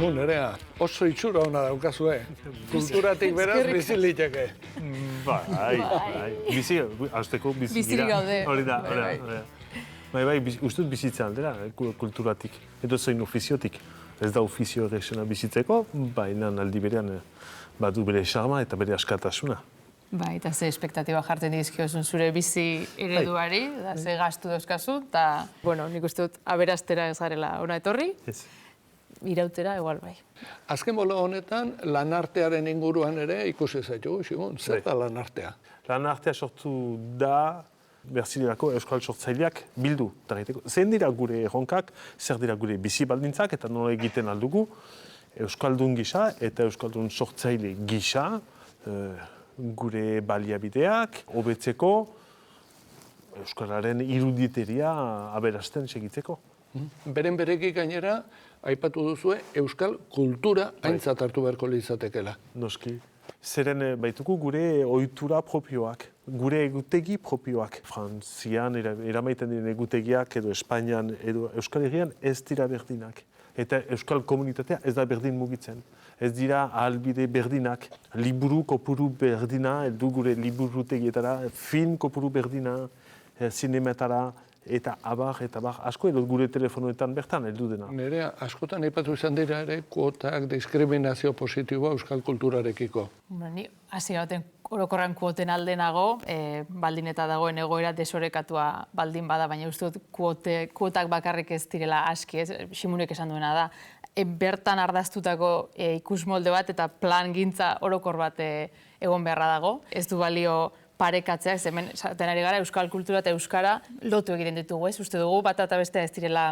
Nerea, oso itxura hona daukazue. Kulturatik beraz bizi liteke. Bai. Bizi, hasteko bizi Bizirik gaude. Hori da. Bai, uste dut bizitza aldera, kulturatik, edo zein ofiziotik. Ez da ofizio errexena bizitzeko, baina aldi berean badu bere charma eta bere askatasuna. Bai, eta ze espektatiba jartzen dizkiozun zure bizi ereduari, da ze gastu dauzkazu, eta, bueno, nik uste dut aberastera ez garela ona etorri, irautera igual bai. Azken bolo honetan, lanartearen inguruan ere ikusi zaitugu, Ximon, zer da lanartea? Lanartea sortu da, berzirelako euskal sortzaileak bildu. Zein dira gure erronkak, zer dira gure bizi baldintzak, eta nola egiten aldugu, euskaldun gisa eta euskaldun sortzaile gisa, gure baliabideak, hobetzeko, euskararen iruditeria aberasten segitzeko. Beren bereki gainera, aipatu duzue, euskal kultura aintzat hartu beharko litzatekeela. Noski. Zeren baituko gure ohitura propioak, gure egutegi propioak. Frantzian eramaiten diren egutegiak edo Espainian edo Euskal Herrian ez dira berdinak. Eta euskal komunitatea ez da berdin mugitzen. Ez dira ahalbide berdinak, liburu kopuru berdina, heldu gure liburutegietara, film kopuru berdina, zinemetara, eta abar, asko edo gure telefonoetan bertan heldu dena. Nerea, askotan aipatu izan dira ere, kuotak, diskriminazio positiboa euskal kulturarekiko. Ni hasi baten orokorran kuoten alde nago, baldin eta dagoen egoera desorekatua baldin bada, baina uste dut kuotak bakarrik ez direla aski, ez? Ximunek esan duena da. Bertan ardaztutako ikusmolde bat eta plan gintza orokor bat egon beharra dago. Ez du balio parekatzeak, hemen esaten ari gara euskal kultura eta euskara lotu egiten ditugu, ez? Uste dugu bat eta bestea ez direla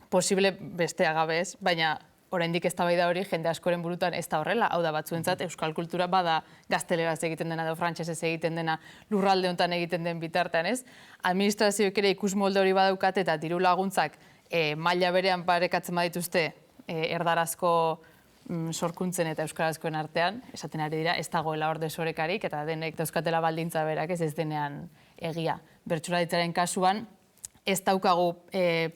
posible bestea gabe, ez? Baina oraindik eztabaida hori jende askoren burutan ez da horrela. Hau da, batzuentzat euskal kultura bada gazteleraz egiten dena edo frantsesez egiten dena lurralde honetan egiten den bitartean, ez? Administrazioek ere ikusmolde hori badaukate eta diru laguntzak maila berean parekatzen badituzte erdarazko sorkuntzen eta euskarazkoen artean, esaten ari dira, ez dagoela hor desorekarik eta denek dauzkatela baldintza berak ez denean egia. Bertsolaritzaren kasuan, ez daukagu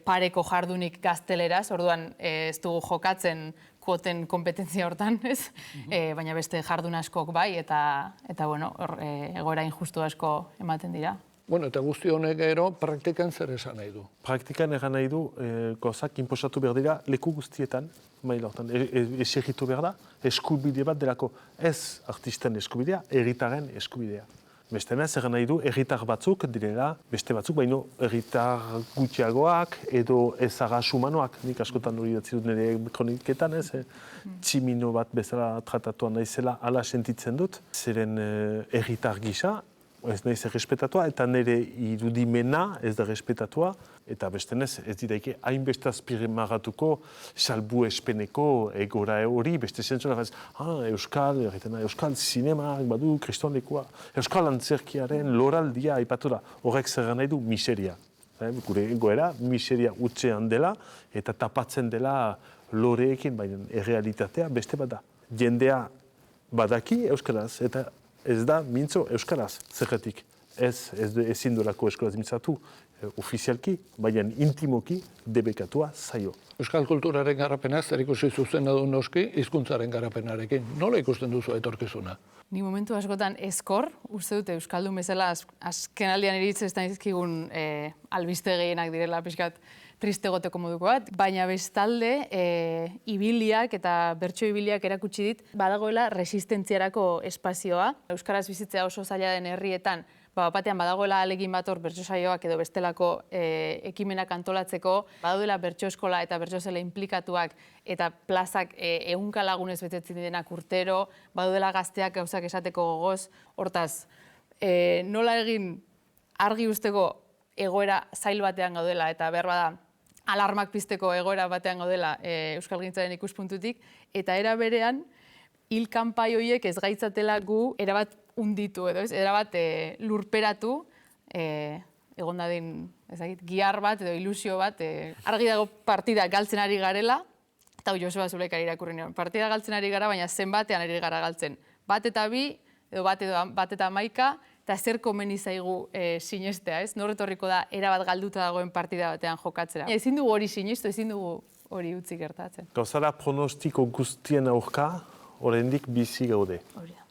pareko jardunik gazteleraz, orduan ez dugu jokatzen kuoten kompetentzia hortan, ez? Baina beste jardun askok bai, eta bueno, egoera injustu asko ematen dira. Bueno, eta guzti honek gero, praktikan zer esan nahi du? Praktikan egan nahi du, gauzak inposatu behar dira leku guztietan, maila hortan, esegitu behar da, eskubide bat delako ez artisten eskubidea, herritaren eskubidea. Bestena, zer nahi du, herritar batzuk direla, beste batzuk, baino herritar gutxiagoak edo ezagas humanoak, nik askotan hori datzi dut nire kroniketan, ez? Tximino bat bezala tratatuan naizela ala sentitzen dut, zeren herritar gisa, ez naiz errespetatua, eta nire irudimena ez da respetatua, eta bestenez ez didaike hainbeste azpimarratuko salbuespeneko egora hori, beste zentzuna ez, euskal zinemak badu kristonlekoa, euskal antzerkiaren loraldia aipatu da, horrek zer nahi du miseria. Gure egoera miseria utzean dela, eta tapatzen dela loreekin, baina errealitatea beste bada. Jendea badaki euskaraz, eta ez da mintzo euskaraz, zergatik. Ezin duelako euskaraz mintzatu ofizialki, baina intimoki debekatua zaio. Euskal kulturaren garapena zer ikusi zuzena du noski hizkuntzaren garapenarekin. Nola ikusten duzu etorkizuna? Ni momentu askotan ezkor, uste dute euskaldun bezala azkenaldian iritzen ez da izkigun albiste gehienak direla pixkat triste goteko moduko bat, baina bestalde ibiliak eta bertso ibiliak erakutsi dit badagoela resistentziarako espazioa. Euskaraz bizitzea oso zaila den herrietan, batean badagoela ahalegin bat hor bertso saioak edo bestelako ekimenak antolatzeko, badaudela bertso eskola eta bertso zela implikatuak eta plazak 100 lagunez betetzen denak urtero, badaudela gazteak gauzak esateko gogoz, hortaz, nola egin argi usteko egoera zail batean gaudela eta behar bada alarmak pizteko egoera batean gaudela euskalgintzaren ikuspuntutik, eta era berean, hil kanpai horiek ez gaitzatela gu erabat unditu edo ez, erabat lurperatu, egon dadin, gihar bat edo ilusio bat, argi dago partida galtzen ari garela, eta Joseba Zulaikari irakurri nion, partida galtzen ari gara, baina zenbatean ari gara galtzen. Bat eta bi, edo bat eta 11, eta zer komeni zaigu sinestea, ez? Nor etorriko da erabat galduta dagoen partida batean jokatzera. Ezin dugu hori sinestu, ezin dugu hori utzi gertatzen. Gauzara pronostiko guztien aurka, oraindik bizi gaude. Hori da.